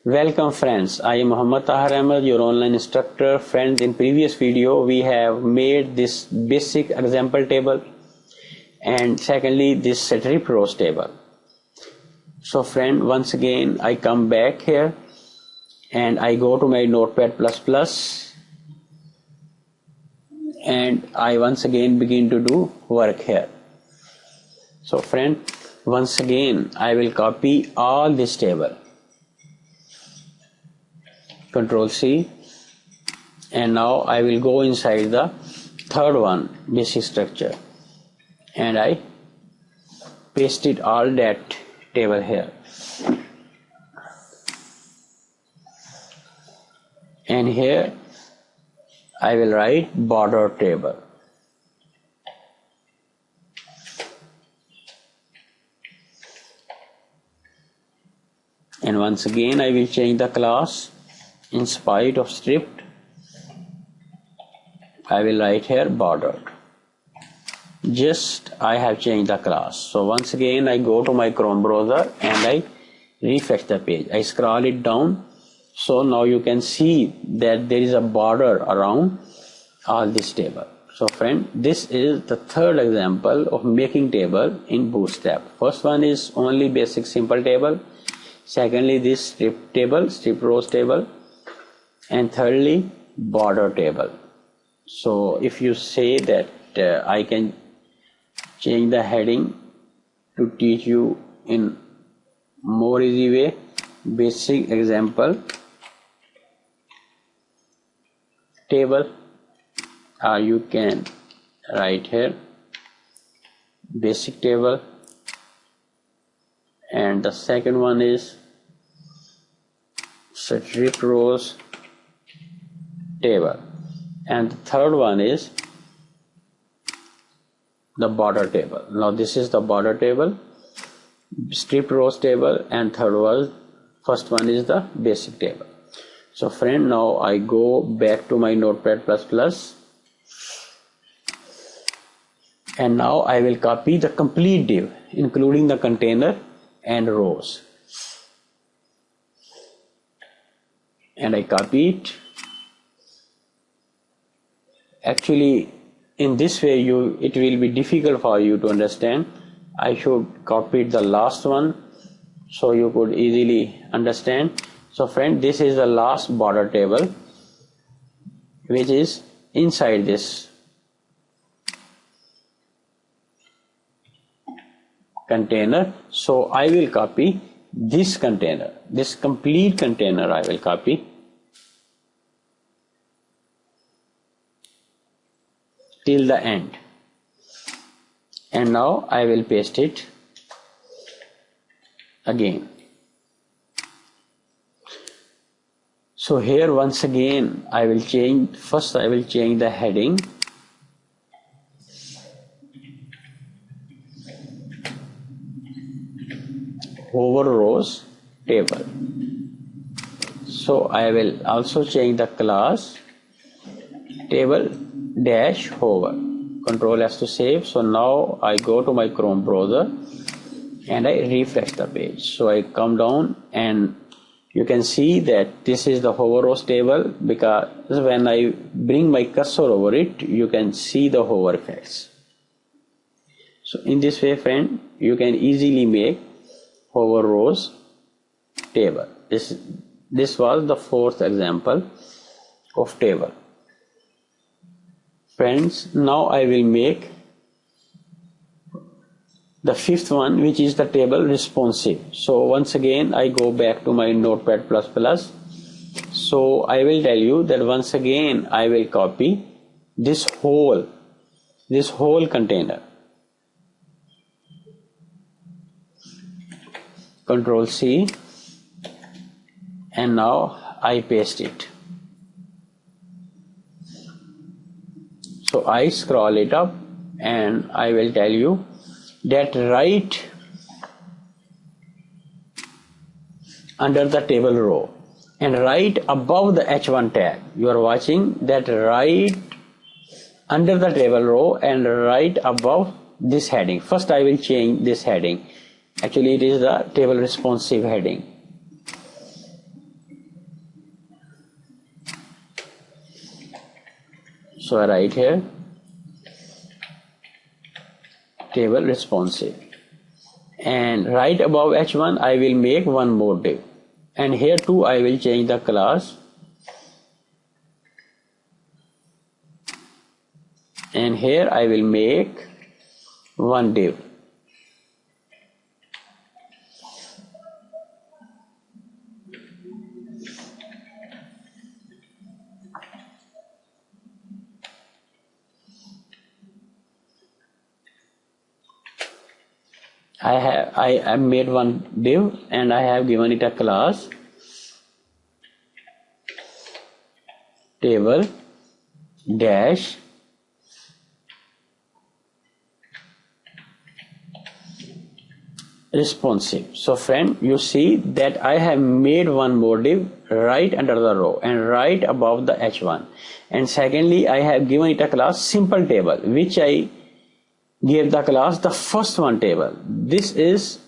Welcome friends, I am Muhammad Tahir Ahmed, your online instructor. Friends, in previous video we have made this basic example table and secondly this strip rows table. So friend, once again I come back here and I go to my notepad++ and I once again begin to do work here. So friend, once again I will copy all this table, Control C, and now I will go inside the third one, basic structure, and I paste it all that table here, and here I will write border table. And once again I will change the class. In spite of stripped, I will write here bordered. Just I have changed the class. So once again I go to my Chrome browser and I refresh the page. I scroll it down. So now you can see that there is a border around all this table. So friend, this is the third example of making table in Bootstrap. First one is only basic simple table. Secondly, this strip table, strip rows table. And thirdly, border table. So if you say that I can change the heading to teach you in more easy way, basic example table, or you can write here basic table, and the second one is strip rows table, and the third one is the border table. Now this is the border table, strip rows table, and first one is the basic table. So friend, now I go back to my notepad++, and now I will copy the complete div including the container and rows, and I copy it. Actually, in this way it will be difficult for you to understand. I should copy the last one so you could easily understand. So friend, this is the last border table which is inside this container. So I will copy this container, this complete container I will copy till the end, and now I will paste it again. So here once again I will change, first I will change the heading, hover rows table. So I will also change the class table dash hover. Control S to save. So now I go to my Chrome browser and I refresh the page. So I come down and you can see that this is the hover rows table, because when I bring my cursor over it you can see the hover effects. So in this way friend, you can easily make hover rows table. This was the fourth example of table. Friends, now I will make the fifth one, which is the table responsive. So once again I go back to my notepad++. So I will tell you that once again I will copy this whole container. Control C, and now I paste it. So I scroll it up and I will tell you that right under the table row and right above the H1 tag, you are watching that right under the table row and right above this heading. First I will change this heading. Actually it is the table responsive heading. So I write here table responsive, and right above h1 I will make one more div, and here too I will change the class, and here I will make one div. I have made one div and I have given it a class table dash responsive. So friend, you see that I have made one more div right under the row and right above the h1, and secondly I have given it a class simple table, which I gave the class the first one table. This is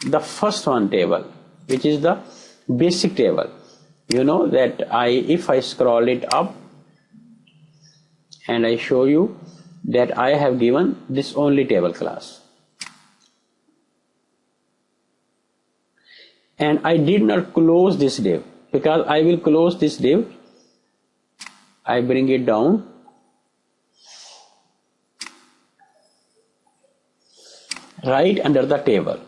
the first one table, which is the basic table. You know that if I scroll it up and I show you that I have given this only table class, and I did not close this div, because I will close this div. I bring it down, right under the table,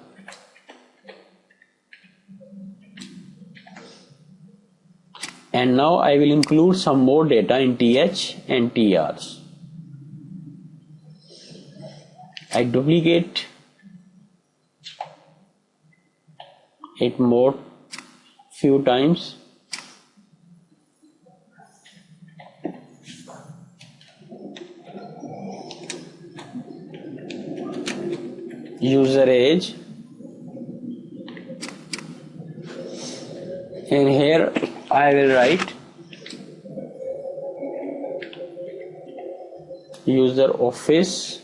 and now I will include some more data in th and trs. I duplicate it more few times, user age, and here I will write user office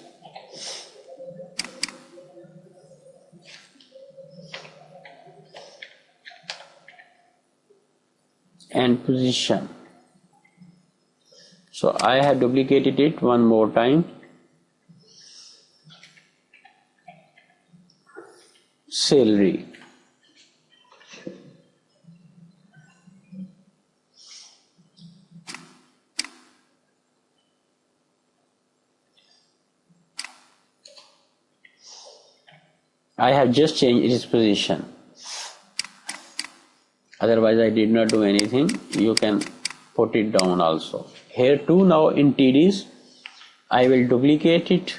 and position. So I have duplicated it one more time, salary. I have just changed its position, otherwise I did not do anything. You can put it down also. Here too, now in TDs I will duplicate it,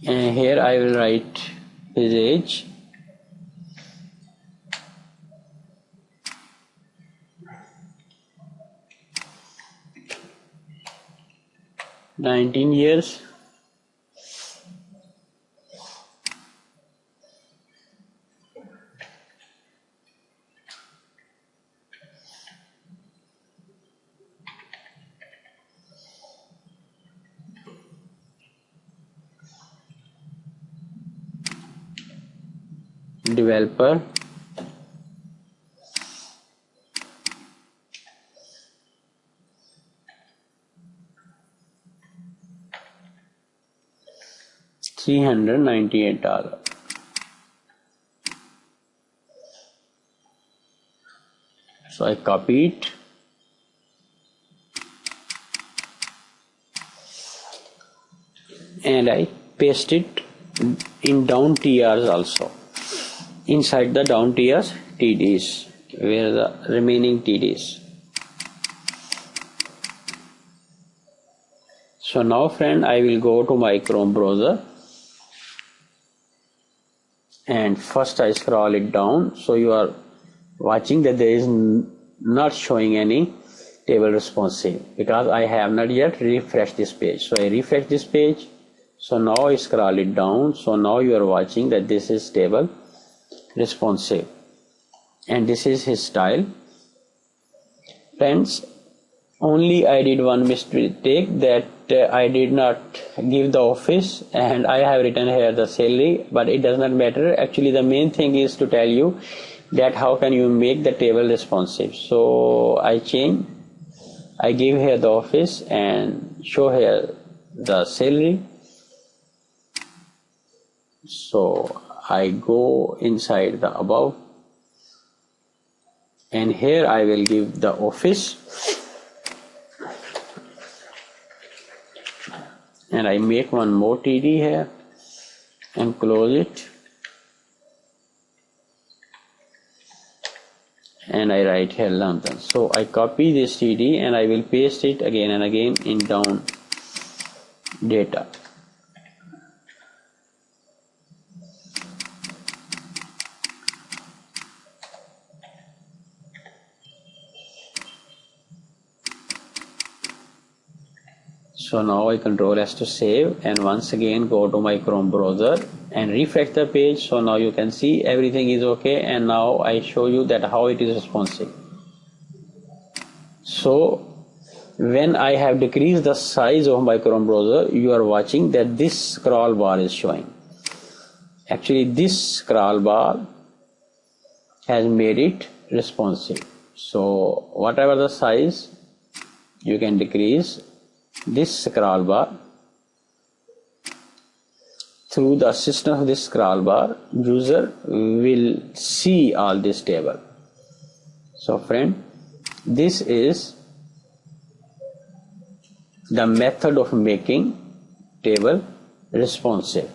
and here I will write his age, (19 years). Developer, $398. So I copy it and I paste it in down TRs also, inside the down TRs TDs, where the remaining TDs. So now friend, I will go to my Chrome browser, and first I scroll it down. So you are watching that there is not showing any table responsive, because I have not yet refreshed this page. So I refresh this page. So now I scroll it down. So now you are watching that this is table responsive, and this is his style. Friends, only I did one mistake, that I did not give the office, and I have written here the salary, but it does not matter. Actually the main thing is to tell you that how can you make the table responsive. So I give here the office and show here the salary. So I go inside the above, and here I will give the office, and I make one more TD here and close it, and I write here London. So I copy this TD and I will paste it again and again in down data. So now I control S to save, and once again go to my Chrome browser and refresh the page. So now you can see everything is okay, and now I show you that how it is responsive. So when I have decreased the size of my Chrome browser, you are watching that this scroll bar is showing. Actually this scroll bar has made it responsive. So whatever the size, you can decrease this scroll bar. Through the assistance of this scroll bar, user will see all this table. So friend, this is the method of making table responsive.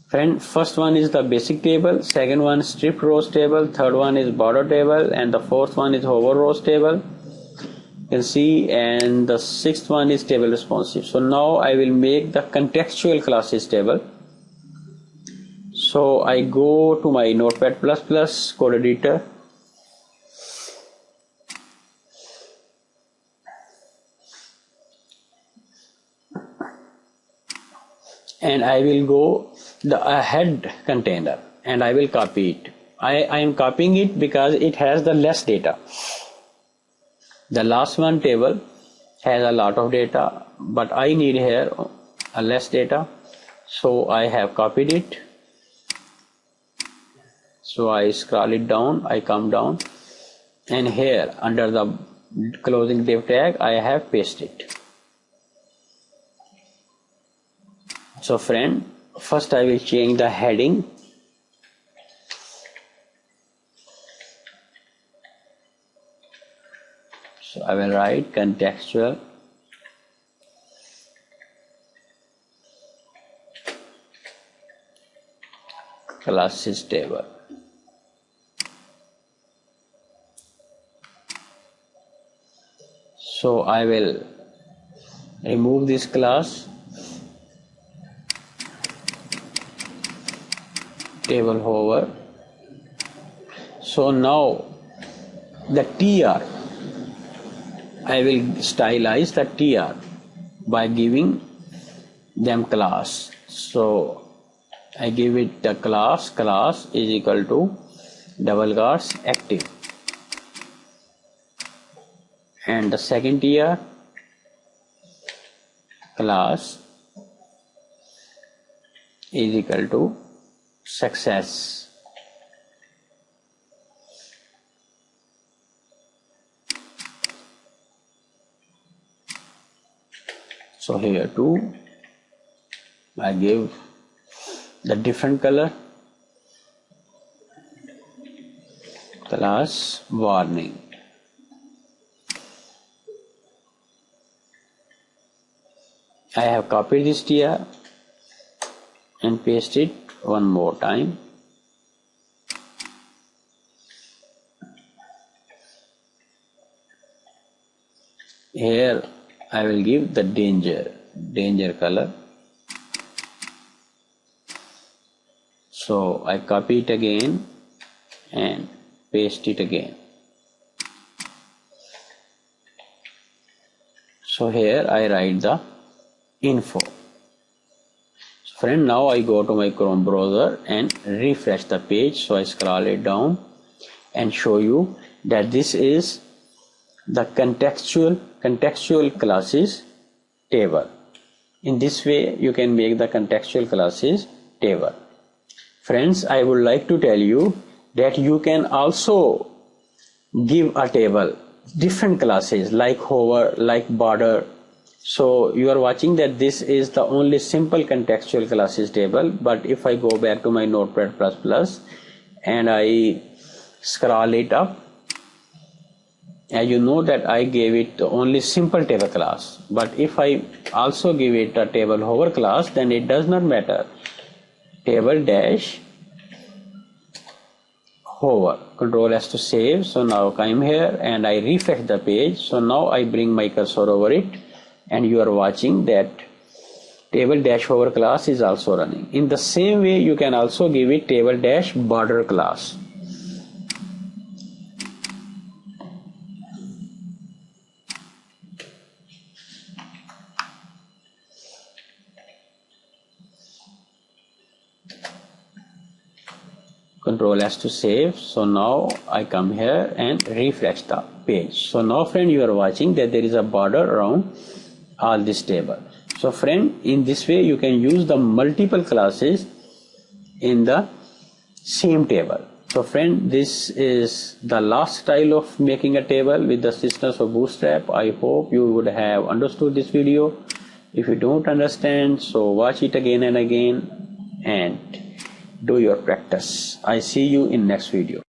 Friend, first one is the basic table, second one strip rows table, third one is border table, and the fourth one is hover rows table. You can see, and the sixth one is table responsive. So now I will make the contextual classes table. So I go to my Notepad++ code editor, and I will go the head container and I will copy it. I am copying it because it has the less data. The last one table has a lot of data, but I need here a less data, so I have copied it. So I scroll it down, I come down, and here under the closing div tag I have pasted it. So friend, first I will change the heading. So I will write contextual classes table. So I will remove this class, table hover. So now the TR, I will stylize the TR by giving them class. So I give it the class is equal to double quotes active, and the second TR class is equal to success. So here too I give the different color, class warning. I have copied this TR and paste it one more time. Here I will give the danger color. So I copy it again and paste it again. So here I write the info. So friend, now I go to my Chrome browser and refresh the page. So I scroll it down and show you that this is the contextual classes table. In this way you can make the contextual classes table. Friends, I would like to tell you that you can also give a table different classes like hover, like border. So you are watching that this is the only simple contextual classes table, but if I go back to my Notepad++ and I scroll it up, as you know that I gave it the only simple table class, but if I also give it a table hover class, then it does not matter. Table dash hover, Control S to save. So now come here and I refresh the page. So now I bring my cursor over it and you are watching that table dash hover class is also running. In the same way you can also give it table dash border class. Control S to save. So now I come here and refresh the page. So now friend, you are watching that there is a border around all this table. So friend, in this way you can use the multiple classes in the same table. So friend, this is the last style of making a table with the assistance of Bootstrap. I hope you would have understood this video. If you don't understand, so watch it again and again and do your practice. I see you in next video.